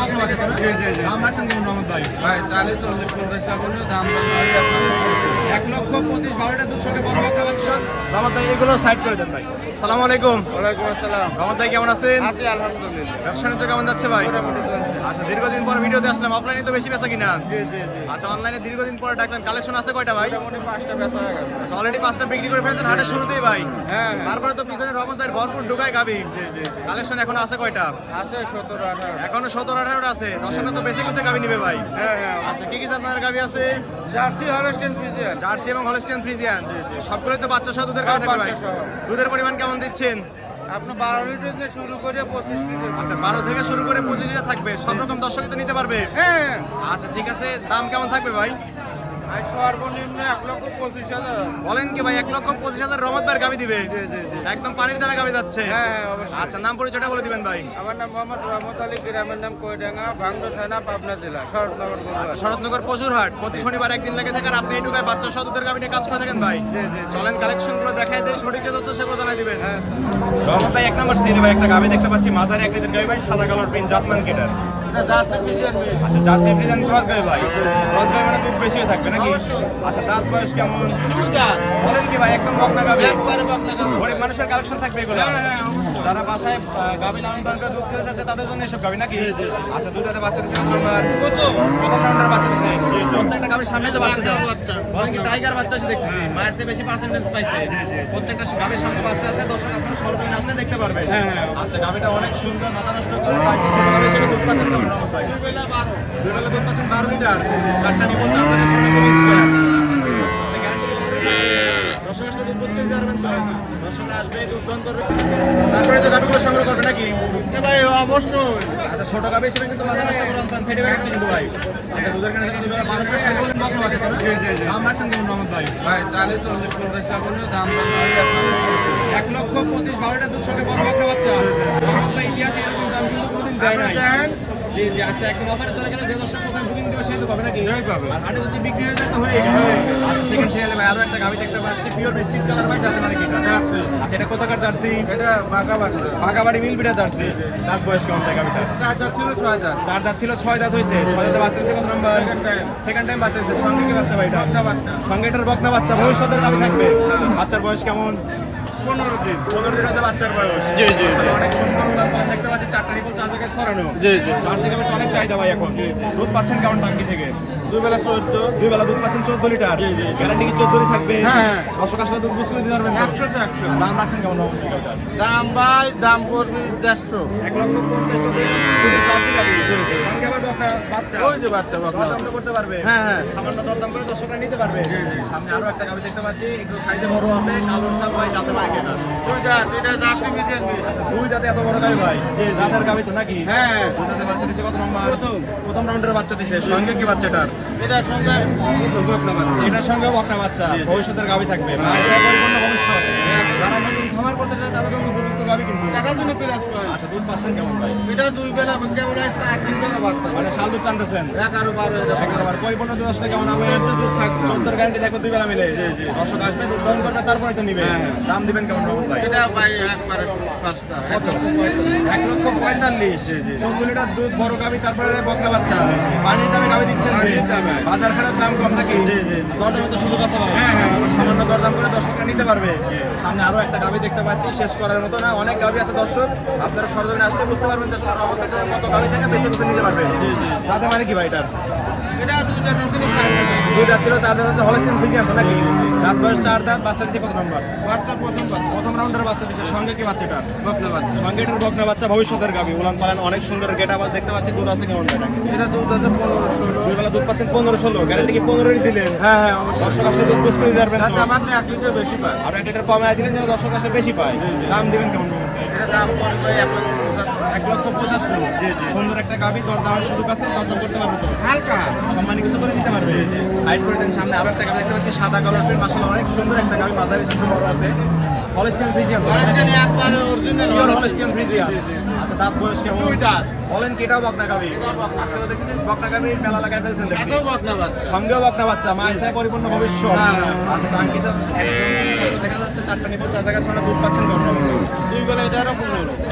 বকনা বাচ্চা তো? দাম রাখছেন কেমন রহমত ভাই? ভাই 40-40 বলে দাম 1,25,000 12টা দুধ সঙ্গে বড় বকনা বাচ্চা। রহমত ভাই এগুলো সাইড করে দেন ভাই। আসসালামু আলাইকুম। ওয়ালাইকুম আসসালাম। রহমত ভাই কেমন আছেন? আছি আলহামদুলিল্লাহ। ব্যবসা বাণিজ্য কেমন যাচ্ছে ভাই? মোটামুটি চলছে। আচ্ছা দীর্ঘদিন পর ভিডিওতে আসলাম, অফলাইনে তো বেশি বেচা কিনা। জি জি জি। আচ্ছা অনলাইনে দীর্ঘদিন পরে ডাকলেন, কালেকশন আছে কয়টা ভাই? মোটামুটি 5টা বেচা হয়ে গেছে। আচ্ছা অলরেডি 5টা বিক্রি করে ফেলেছেন হাটের শুরুতেই ভাই। হ্যাঁ তারপরে তো পিছনে রহমত ভাইয়ের ভরপুর ঢুকায় গাবি। জি জি। কালেকশন এখন আছে কয়টা? আছে 17-18। এখনো 17-18টা আছে। দর্শকরা তো বেশি কিছু গাবি নিবে ভাই। হ্যাঁ হ্যাঁ। আচ্ছা কি কি জাতের গাবি আছে? Jersey Holstein Friesian. জার্সি এবং হলস্টিয়ান ফ্রিজিয়ান। সবগুলোই তো বাচ্চা সহ দুধের গাবি থাকবে ভাই। বাচ্চা সহ। দুধের পরিমাণ কেমন দিচ্ছেন? আপনি 12 লিটার থেকে শুরু করে 25 লিটার। আচ্ছা 12 থেকে শুরু করে 25 লিটার থাকবে। সব রকম দর্শকই তো নিতে পারবে। হ্যাঁ। আচ্ছা ঠিক আছে, দাম কেমন থাকবে ভাই? আর সর্বনিম্ন 1,25,000। বলেন কি ভাই 1,25,000 রহমত ভাইয়ের গাবি দিবে? জি জি জি। একদম পানির দামে গাবি যাচ্ছে। হ্যাঁ হ্যাঁ অবশ্যই। আচ্ছা নাম পরিচয়টা বলে দিবেন ভাই। আমার নাম মোহাম্মদ রহমত আলী, গ্রামের নাম কইডাঙ্গা, ভাঙ্গা থানা, পাবনা জেলা, শরৎনগর আচ্ছা বগুড়া। শরৎনগর পশুরহাট প্রতি শনিবার একদিন লেগে থাকে আর আপনি এই ঢুকায় বাচ্চা সহ দুধের গাবি নিয়ে কাজ করে থাকেন ভাই। জি জি। চলেন কালেকশন গুলো দেখাই দেই, সঠিক যে তথ্য সেগুলো জানাই দিবেন। হ্যাঁ। রহমত ভাই এক নম্বর সিরি ভাই একটা গাবি দেখতে পাচ্ছি, মাঝারি এক লিটার গাবি ভাই, সাদা কালার প্রিন্ট জাতমান কেটার। এটা জার্সি ফ্রিজিয়ান মিক্স। আচ্ছা জার্সি ফ্রিজিয়ান ক্রস গাবি ভাই। ক্রস গাবি মানে দুধ বেশি হয়ে থাকবে নাকি? আচ্ছা দাঁত বয়স কেমন? দুইটা। বলেন কি ভাই একদম বকনা গাবি? একবারে বকনা গাবি। গরিব মানুষের কালেকশন থাকবে এগুলো। হ্যাঁ হ্যাঁ অবশ্যই। যারা বাসায় গাবি লালন পালন করে দুধ খেতে যাচ্ছে তাদের জন্য এসব গাবি নাকি? আচ্ছা দুধাতে বাচ্চা দিচ্ছে কত নাম্বার? প্রথম রাউন্ডের বাচ্চা দিচ্ছে। প্রত্যেকটা গাবির সামনে তো বাচ্চা দেওয়া। বলেন কি টাইগার বাচ্চা আছে দেখতেছি, মায়ের চেয়ে বেশি পার্সেন্টেজ পাইছে। প্রত্যেকটা গাবির সামনে বাচ্চা আছে, দর্শক আপনারা সরজমিনে আসলে দেখতে পারবেন। আচ্ছা গাবিটা অনেক সুন্দর, মাথা নষ্ট করে ছোট গাবি হিসেবে দুধ পাচ্ছেন কেমন রহমত ভাই? দুই বেলা দুধ পাচ্ছেন 12 লিটার, 4টা নিবল 4 থেকে 6টা করে স্কয়ার। আচ্ছা গ্যারান্টি তো 12 লিটার। দর্শক আসলে দুধ বুঝতে দিতে পারবেন তো? দর্শকরা আসবে দুধ দহন করবে, তারপরে তো গাবিগুলো সংগ্রহ করবে নাকি? ভাই অবশ্যই। আচ্ছা ছোট গাবি হিসেবে কিন্তু মাথা নষ্ট করে অন্তরান ফেটে বেড়াচ্ছে কিন্তু ভাই। আচ্ছা দুধের কেনা থেকে 2 বেলা 12 লিটার সংগ্রহ করলেন বকনা বাচ্চা তো? দাম রাখছেন কেমন রহমত ভাই? ভাই 40-40 বলে দাম 1,25,000 12টা দুধ সঙ্গে বড় বকনা বাচ্চা। রহমত ভাই ইতিহাসে এরকম দাম কিন্তু কোনোদিন দেয় নাই। জি জি। আচ্ছা একদম অফারে চলে গেলে যে দর্শক প্রথম বুকিং দেবে সেই তো পাবে নাকি? সেই পাবে। আর হাটে যদি বিক্রি হয়ে যায় তো হয়ে গেল। আচ্ছা সেকেন্ড সিরিয়ালে ভাই আরো একটা গাবি দেখতে পাচ্ছি, পিওর বিস্কিট কালার ভাই, যাতে মানে কি এটা? আচ্ছা এটা কোথাকার জার্সি? এটা বাঁকা বাঁকা। ভাগাবাড়ি মিলবিটা জার্সি। দাঁত বয়স কেমন ভাই গাবিটা? চার্জার ছিল 6000। 4 দাঁত ছিল, 6 দাঁত হয়েছে। 6 দাঁতে বাচ্চা দিচ্ছে কত নাম্বার? সেকেন্ড টাইম বাচ্চা দিচ্ছে। সঙ্গে কি বাচ্চা ভাই এটা? বাচ্চা বাচ্চা। সঙ্গে এটার বকনা বাচ্চা, ভবিষ্যতের গাবি থাকবে। বাচ্চার বয়স কেমন? 15 দিন। 15 দিন হচ্ছে বাচ্চার বয়স। জি, জি। আসলে অনেক সুন্দর উলান পালান দেখতে পাচ্ছি, 4টা নিপল 4 জায়গায় ছড়ানো। জি জি। জার্সি গাবির তো অনেক চাহিদা ভাই এখন। দুধ পাচ্ছেন কেমন টাঙ্কি থেকে? দুই বেলা 14। 2 বেলা দুধ পাচ্ছেন 14 লিটার। জি, জি। গ্যারান্টি কি 14 থাকবে? হ্যাঁ। দর্শক আসলে দুধ বুঝতে দিতে পারবেন তো? 100 তে 100। দাম রাখছেন কেমন রহমত গাবিটার? দাম ভাই দাম পড়বে 150। 1,50,000 দুধের জার্সি গাবি। সঙ্গে আবার বকনা বাচ্চা। ওই যে বাচ্চা বাচ্চা। দরদাম তো করতে পারবে। হ্যাঁ হ্যাঁ। সামান্য দরদাম করে দর্শকরা নিতে পারবে। জি, জি। সামনে আরো একটা গাবি দেখতে পাচ্ছি, একটু সাইজে বড় আছে, কালোর চাপ ভাই, যাতে পারে কেনা। দুইটা এটা জার্সি ফ্রিজিয়ান মিক্স। আচ্ছা 2 দাঁতে এত বড় গাবি ভাই, জি, জি। যাদের গাবি তো নাকি? হ্যাঁ। 2 দাঁতে বাচ্চা দিছে কত নাম্বার? প্রথম। প্রথম রাউন্ডের বাচ্চা দিছে। সঙ্গে কি বাচ্চাটার? এটা সঙ্গে বকনা বাচ্চা। এটার সঙ্গে বকনা বাচ্চা, জি, জি। ভবিষ্যতের গাবি থাকবে। ব্যবসায় পরিপূর্ণ ভবিষ্যৎ। যারা নতুন খামার করতে চায় তাদের জন্য উপযুক্ত গাবি কিন্তু। টাকা জন্য প্লাস পয়েন্ট। আচ্ছা দুধ পাচ্ছেন কেমন ভাই? এটা দুই বেলা কেমন হয় 3 বেলা বাচ্চা। মানে শাল দুধ টানতেছেন? 11-12 এরকম। 11 বার পরিপূর্ণ দুধ আসলে কেমন হবে? 14 দুধ থাকবে। 14 গ্যারান্টি থাকবে 2 বেলা মিলে। জি, জি। দর্শক আসবে, দুধ দহন করবে, তারপরে তো নিবে। হ্যাঁ, হ্যাঁ। দাম দিবেন কেমন রহমত ভাই? এটা ভাই একবারে সস্তা। কত? 1,45,000। 1,45,000। জি, জি। 14 লিটার দুধ, বড় গাবি, তারপরে বকনা বাচ্চা। পানির দামে গাবি দিচ্ছেন যে? পানির দামে। বাজার খারাপ দাম কম নাকি? জি, জি। দরদামে তো সুযোগ আছে ভাই। হ্যাঁ, হ্যাঁ। সামান্য দরদাম করে দর্শকরা নিতে পারবে। সামনে আরো একটা গাবি দেখতে পাচ্ছি, শেষ করার মতো না, অনেক গাবি আছে দর্শক। আপনারা সরজমিনে আসলে বুঝতে পারবেন যে আসলে রহমত ভাইয়ের কত গাবি থেকে বেছে বেছে নিতে পারবে। জি, জি। যাতে মানে কি ভাই এটার? এটা দুইটা ছিল 4 বেলা। 2 দাঁত ছিল, 4 দাঁত আছে, হলস্টিয়ান ফ্রিজিয়ান তো নাকি? দাঁত বয়স 4 দাঁত, বাচ্চা দিচ্ছে কত নাম্বার? বাচ্চা প্রথম বাচ্চা। প্রথম রাউন্ডের বাচ্চা দিচ্ছে। সঙ্গে কি বাচ্চা এটার? বকনা বাচ্চা। সঙ্গে এটার বকনা বাচ্চা, ভবিষ্যতের গাবি, উলান পালান অনেক সুন্দর গেট আবার দেখতে পাচ্ছি। দুধ আছে কেমন ভাই নাকি? এটা দুধ আছে 15-16। 2 বেলা দুধ পাচ্ছেন 15-16, গ্যারান্টি কি 15 দিলেন? হ্যাঁ হ্যাঁ অবশ্যই। দর্শক আসলে দুধ বুঝ করে দিতে পারবেন তো? আমার 1 লিটার বেশি পায়। আর 1 লিটার কমায় দিলেন যেন দর্শক আসলে বেশি পায়। দাম দিবেন কেমন ভাই? এটা দাম পড়বে 1,75,000। 1,75,000। জি, জি। সুন্দর একটা গাবি, দরদামের সুযোগ আছে, দরদাম করতে পারবে তো? হালকা। সম্মানী কিছু করে নিতে পারবে। সাইড করে দেন, সামনে আরো একটা গাবি দেখতে পাচ্ছি, সাদা কালার প্রিন্ট, মাশাআল্লাহ অনেক সুন্দর একটা গাবি, মাঝারি ছোট বড় আছে। হলস্টিয়ান ফ্রিজিয়ান তো? হলস্টিয়ান একবারে অরিজিনাল। Pure Holstein Friesian. আচ্ছা দাঁত বয়স কেমন? দুই দাঁত। বলেন কি এটাও বকনা গাবি? এটাও বকনা। আজকে তো দেখতেছি বকনা গাবির মেলা লাগাই ফেলছেন দেখি। এটাও বকনা বাচ্চা। সঙ্গেও বকনা বাচ্চা, মায়ের সাথে পরিপূর্ণ ভবিষ্যৎ। হ্যাঁ, হ্যাঁ। আচ্ছা টাঙ্কি তো একদম স্পষ্ট দেখা যাচ্ছে, 4টা নিপল 4 জায়গায় সোনা দুধ পাচ্ছেন কত? দুই বেলা এটারও 15।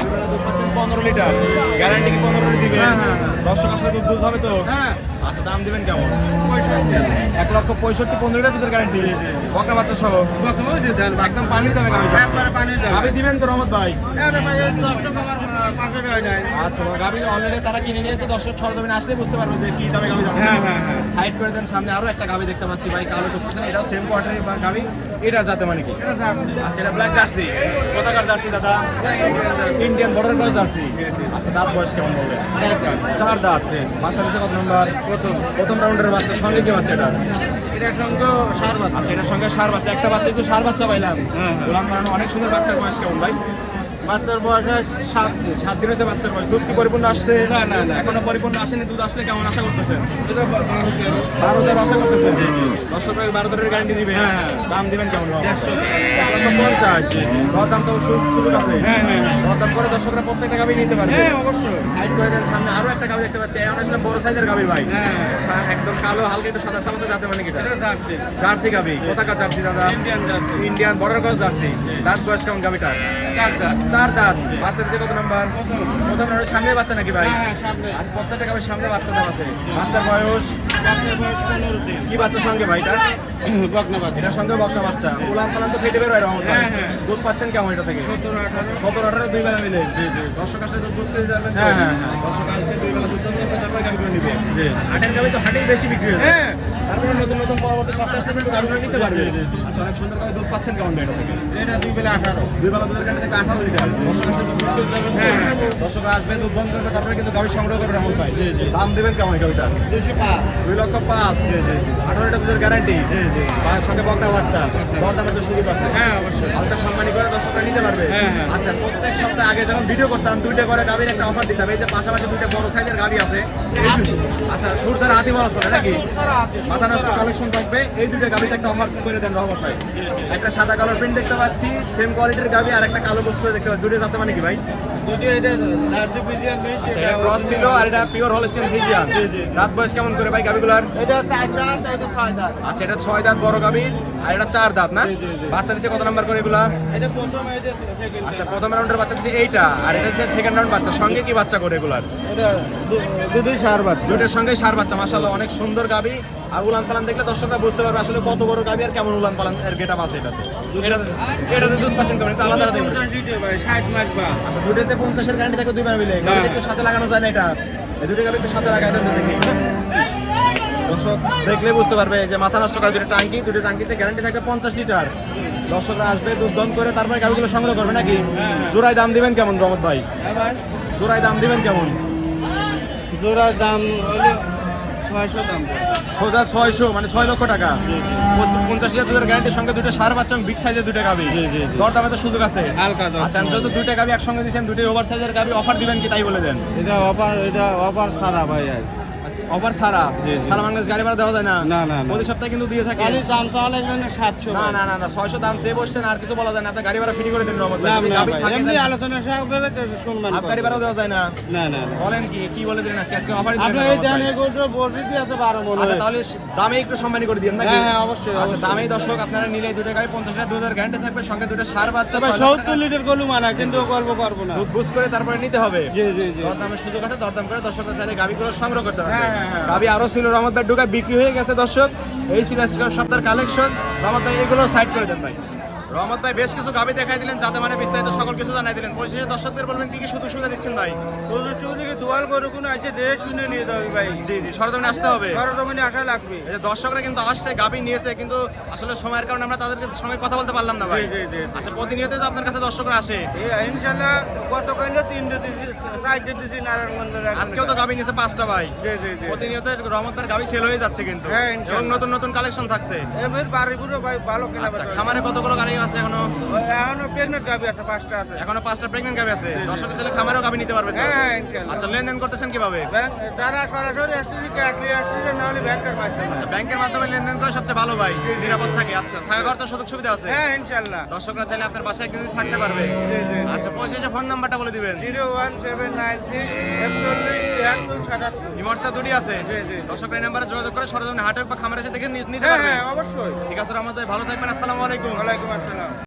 দুধ পাচ্ছেন 15 লিটার। গ্যারান্টি কি 15 দিবে? হ্যাঁ, হ্যাঁ, হ্যাঁ। দর্শক আসলে দুধ বুঝ হবে তো? হ্যাঁ, আচ্ছা দাম দিবেন কেমন? 65। 1,65,15 লিটার দুধের গ্যারান্টি, বকনা বাচ্চা সহ বকনা ওই যে দেন বাচ্চা। একদম পানির দামে গাবি যাচ্ছে। একবারে পানির দামে। গাবি দিবেন তো রহমত ভাই? আরে ভাই এই দর্শক আমার পাশে রয় নাই। আচ্ছা গাবি অলরেডি তারা কিনে নিয়েছে, দর্শক সরজমিনে আসলে বুঝতে পারবে যে কি দামে গাবি যাচ্ছে। হ্যাঁ, হ্যাঁ, হ্যাঁ। সাইড করে দেন, সামনে আরো একটা গাবি দেখতে পাচ্ছি ভাই, কালো কুসকুসেন, এটাও সেম কোয়ার্টারের গাবি। এটার জাতে মানে কি? এটা দাম। আচ্ছা এটা ব্ল্যাক জার্সি। কোথাকার জার্সি দাদা? Indian border cross jersey. আচ্ছা দাঁত বয়স কেমন বলবেন? 4 দাঁত। বাচ্চা দিছে কত নম্বর? প্রথম রাউন্ডের বাচ্চা। সঙ্গে কি বাচ্চা এটা? এটার সঙ্গে সার বাচ্চা। আচ্ছা এটার সঙ্গে সার বাচ্চা, একটা বাচ্চা একটু সার বাচ্চা পাইলাম। হ্যাঁ, হ্যাঁ। গোলাম বানানো অনেক সুন্দর। বাচ্চার বয়স কেমন ভাই? বাচ্চার বয়স 7 দিন। 7 দিন হয়েছে বাচ্চার বয়স। দুধ কি পরিপূর্ণ আসছে? না, না, না। এখনো পরিপূর্ণ আসেনি। দুধ আসলে কেমন আশা করতেছেন? এটা 12-13। 12 আশা করতেছেন? দর্শক ভাই 12 গ্যারান্টি দিবে। হ্যাঁ, হ্যাঁ। দাম দিবেন কেমন? 150। 1,50,000। দরদাম তো সুযোগ আছে। হ্যাঁ, হ্যাঁ, হ্যাঁ। দরদাম করে দর্শকরা প্রত্যেকটা গাবি নিতে পারবে। হ্যাঁ, অবশ্যই। সাইড করে দেন, সামনে আরো একটা গাবি দেখতে পাচ্ছি। এটা আসলে বড় সাইজের গাবি ভাই। হ্যাঁ। একদম কালো, হালকা একটু সাদা সাদা যাতে মানে কি? এটা জার্সি। জার্সি গাবি। কোথাকার জার্সি দাদা? Indian jersey. Indian border cross jersey. দাঁত বয়স কেমন গাবিটার? 4 দাঁত। 4 দাঁত। বাচ্চা দিচ্ছে কত নাম্বার? প্রথম রাউন্ডের সামনে বাচ্চা নাকি ভাই? হ্যাঁ, সামনে। আজ প্রত্যেকটা গাবির সামনে বাচ্চা দেওয়া আছে। বাচ্চার বয়স বাচ্চার বয়স 15 দিন। কি বাচ্চার সঙ্গে ভাই এটা? বকনা বাচ্চা। এটার সঙ্গে বকনা বাচ্চা। উলান পালান তো ফেটে বের হয় রহমত ভাই। হ্যাঁ, হ্যাঁ। দুধ পাচ্ছেন কেমন এটা থেকে? 17-18। 17-18 দুই বেলা মিলে। দর্শক আসলে দুধ বুঝতে পারবেন তো? হ্যাঁ, হ্যাঁ, হ্যাঁ। দর্শক আসলে দুই বেলা দুধ করবে, তারপরে গাবি করে নিবে। জি। হাটের গাবি তো হাটেই বেশি বিক্রি হয়ে যায়। হ্যাঁ। তারপরে নতুন নতুন পরবর্তী সপ্তাহে আসলে কিন্তু গাবিগুলো নিতে পারবে। আচ্ছা অনেক সুন্দর করে দুধ পাচ্ছেন কেমন ভাই এটা থেকে? এটা 2 বেলা 18। দুই বেলা দুধের কাছে থেকে 18 লিটার। দর্শক আসলে দুধ বুঝতে পারবেন তো? হ্যাঁ, হ্যাঁ। দর্শকরা আসবে, দুধ বন্ধ করবে, তারপরে কিন্তু গাবি সংগ্রহ করবে রহমত ভাই। দাম দিবেন কেমন এই গাবিটা? 205। 2,05,000। 18 লিটার দুধের গ্যারান্টি। তার সঙ্গে বকনা বাচ্চা। দরদামের তো সুযোগ আছে। হ্যাঁ, অবশ্যই। হালকা সম্মানী করে দর্শকরা নিতে পারবে। হ্যাঁ, হ্যাঁ। আচ্ছা প্রত্যেক সপ্তাহে আগে যখন ভিডিও করতাম 2টা করে গাবির একটা অফার দিতাম। এই যে পাশাপাশি 2টা বড় সাইজের গাবি আছে। আচ্ছা সুরধার হাতি বলা চলে নাকি? মাথা নষ্ট কালেকশন থাকবে। এই 2টা গাবিতে একটা অফার করে দেন রহমত ভাই। একটা সাদা কালার প্রিন্ট দেখতে পাচ্ছি, সেম কোয়ালিটির গাবি, আর একটা কালো বস্তু দেখতে পাচ্ছি। 2টা জাতে মানে কি ভাই? যদি এটা জার্সি পিজিয়ান বেশি। আচ্ছা এটা ক্রস ছিল, আর এটা পিওর হলস্টিয়ান ফ্রিজিয়ান। দাঁত বয়স কেমন করে ভাই গাবিগুলার? এটা 4 দাঁত, এটা 6 দাঁত। আচ্ছা এটা 6 দাঁত বড় গাবির, আর এটা 4 দাঁত না? জি, জি, জি। বাচ্চা দিচ্ছে কত নাম্বার করে এগুলা? এটা প্রথম, এটা সেকেন্ড। আচ্ছা প্রথম রাউন্ডের বাচ্চা দিচ্ছে এইটা, আর এটা হচ্ছে সেকেন্ড রাউন্ড বাচ্চা। সঙ্গে কি বাচ্চা করে এগুলার? এটা দুধই সার বাচ্চা। দুটোর সঙ্গে সার বাচ্চা। মাশাআল্লাহ অনেক সুন্দর গাবি। আর উলান পালান দেখলে দর্শকরা বুঝতে পারবে আসলে কত বড় গাবি আর কেমন উলান পালান এর গেটআপ আছে এটাতে। এটাতে দুধ পাচ্ছেন কেমন? একটু আলাদা আলাদা দেখুন। 50 লিটার ভাই, 60 মাস বা। আচ্ছা দুটোতে 50-এর গ্যারান্টি থাকবে দুইবার মিলে। গাবিটা একটু সাথে লাগানো যায় না এটা? এই দুটো গাবি একটু সাথে লাগাই দেন তো দেখি। দর্শক দেখলে বুঝতে পারবে যে মাথা নষ্ট করা দুটো টাঙ্কি, দুটো টাঙ্কিতে গ্যারান্টি থাকবে 50 লিটার। দর্শকরা আসবে, দুধ দন করে তারপরে গাবিগুলো সংগ্রহ করবে নাকি? জোড়ায় দাম দিবেন কেমন রহমত ভাই? হ্যাঁ ভাই। জোড়ায় দাম দিবেন কেমন? জোড়ার দাম হলো 600 দাম। সোজা 600, মানে 6 লক্ষ টাকা। 50 লিটার দুধের গ্যারান্টির সঙ্গে দুটো সার বাচ্চা বিগ সাইজের দুটো গাবি। জি, জি, জি। দরদামে তো সুযোগ আছে। হালকা দাম। আচ্ছা যত দুইটা গাবি একসঙ্গে দিচ্ছেন, দুটোই ওভার সাইজের গাবি, অফার দিবেন কি তাই বলে দেন। এটা অফার সারা ভাই আজ। অফার সারা? জি, জি। সারা বাংলাদেশ গাড়ি ভাড়া দেওয়া যায় না? না, না, না। প্রতি সপ্তাহে কিন্তু দিয়ে থাকে। গাড়ির দাম চাওয়ালে জন্য 700। না না না না 600 দাম সে বসছেন, আর কিছু বলা যায় না। আপনি গাড়ি ভাড়া ফ্রি করে দেন রহমত ভাই। না, যদি না গাবি ভাই, থাকে এমনি তাহলে- আলোচনা সব ভেবে তো সম্মান আপ গাড়ি ভাড়াও দেওয়া যায় না? না, না, না। বলেন কি বলে দিলেন আজকে? আজকে অফারই দিবেন আপনি না এই রহমত দেন ভাই। এগুলো বলবি দিয়ে আছে 12 মনে আচ্ছা হয়। তাহলে দামে একটু সম্মানী করে দিন নাকি? হ্যাঁ, হ্যাঁ, অবশ্যই, আচ্ছা অবশ্যই। দামেই দর্শক আপনারা নিলে দুটো গাড়ি 50 লিটার দুধের গ্যারান্টি থাকবে, সঙ্গে দুটো সার বাচ্চা। ভাই 6 লক্ষ 70 টাকা। লিটার গরু মানা, কিন্তু করবো না। দুধ বুঝ করে তারপরে নিতে হবে। জি, জি, জি। দরদামের সুযোগ আছে, দরদাম করে দর্শকরা চাইলে গাবিগুলো সংগ্রহ করতে পারবে। হ্যাঁ, হ্যাঁ, হ্যাঁ। গাবি আরো ছিল রহমত ভাই, ঢুকা বিক্রি হয়ে গেছে দর্শক। এই ছিল আজকের সপ্তাহের কালেকশন। রহমত ভাই এগুলো সাইড করে দেন ভাই। রহমত ভাই বেশ কিছু গাবি দেখাই দিলেন, যাতে মানে বিস্তারিত সকল কিছু জানাই দিলেন। পরিশেষে দর্শকদের বলবেন কি কি সুযোগ সুবিধা দিচ্ছেন ভাই? সুযোগ সুবিধা দোয়াল গরু কোনো আছে দেশ শুনে নিয়ে যাবে ভাই। জি জি সরজমিনে আসতে হবে। সরজমিনে আসা লাগবে। এই যে দর্শকরা কিন্তু আসছে, গাবি নিয়েছে, কিন্তু আসলে সময়ের কারণে আমরা তাদেরকে সঙ্গে কথা বলতে পারলাম না ভাই। জি, জি, জি। আচ্ছা প্রতিনিয়ত তো আপনার কাছে দর্শকরা আসে। এই ইনশাআল্লাহ গতকাল 3 দিছি, 4 দিছি নারায়ণগঞ্জের। আজকেও তো গাবি নিয়েছে 5টা ভাই। জি, জি, জি। প্রতিনিয়ত রহমত ভাইয়ের গাবি সেল হয়ে যাচ্ছে কিন্তু, হ্যাঁ, এবং ইনশাআল্লাহ। নতুন নতুন কালেকশন থাকছে। এবার বাড়িপুরে ভাই ভালো কেনা আচ্ছা বেচা। খামারে কতগুলো গাড়ি আছে এখনো? এখনো প্রেগনেন্ট গাভি আছে, 5টা আছে। এখনো 5টা প্রেগন্যান্ট গাভি আছে। দর্শকের চাইলে খামারেও গাভি নিতে পারবে তো? হ্যাঁ, ইনশাআল্লাহ। আচ্ছা, লেনদেন করতেছেন কিভাবে? যারা সরাসরি আসতেছে, ক্যাশ নিয়ে আসতেছে, না হলে ব্যাংকের মাধ্যমে। আচ্ছা, ব্যাংকের মাধ্যমে লেনদেন করে সবচেয়ে ভালো ভাই, নিরাপদ থাকে। আচ্ছা, থাকা করার তো সুযোগ সুবিধা আছে? হ্যাঁ, ইনশাআল্লাহ। দর্শকরা চাইলে আপনার বাসায় একদিন থাকতে পারবে। জি, জি। আচ্ছা, পরিশেষে ফোন নাম্বারটা বলে দিবেন। 01796 41 77। হোয়াটসঅ্যাপ দুটি আছে। জি, জি। দর্শকরা এই নাম্বারে যোগাযোগ করে সরজমিনে হাটে বা খামারে এসে দেখে নিতে হ্যাঁ, পারবে। হ্যাঁ, অবশ্যই। ঠিক আছে রহমত ভাই, ভালো থাকবেন। আসসালামু আলাইকুম। ওয়ালাইকুম আসসালাম।